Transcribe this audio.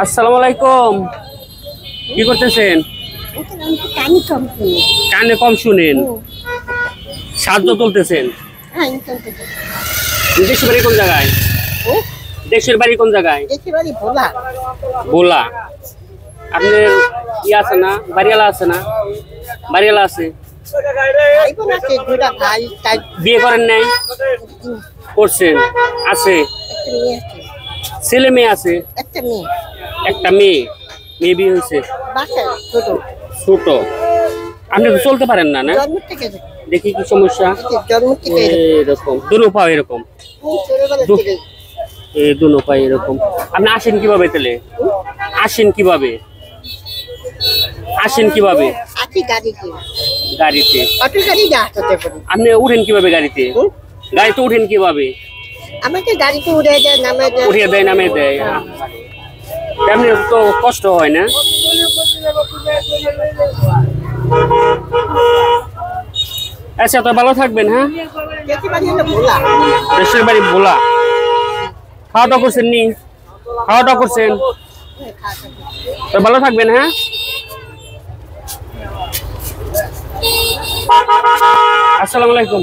আসসালামু আলাইকুম। কি করতেছেন? কানে কম শুনেন, সাহায্য তুলতেছেন। দেশের বাড়ি কোন জায়গায়? দেশের বাড়ি কোন জায়গায়? ভোলা। আপনার ই আছে না, বাড়িওয়ালা আছে না? বাড়িওয়ালা আছে। বিয়ে করেন নাই? করছেন? আছে। ছেলে মেয়ে আছে? একটা মেয়ে। মেয়ে বিয়ে হয়েছে? ছোট। আপনি তো চলতে পারেন না? না, দেখি কি সমস্যা। এরকম দুনো পা এরকম, দুনো পা এরকম। আপনি আসেন কিভাবে তাহলে? আসেন কিভাবে? আসেন কিভাবে? গাড়িতে। আপনি উঠেন কিভাবে গাড়িতে? গাড়িতে উঠেন কিভাবে? আমাকে গাড়িতে উঠিয়ে দেয়, উঠিয়ে দেয়, নামে দেয়। এমনি তো কষ্ট হয় না? আচ্ছা, তো ভালো থাকবেন। হ্যাঁ, দেশের বাড়ি ভোলা। খাওয়া দাওয়া করছেন নি? খাওয়া দাওয়া করছেন? তো ভালো থাকবেন। হ্যাঁ, আসসালামু আলাইকুম।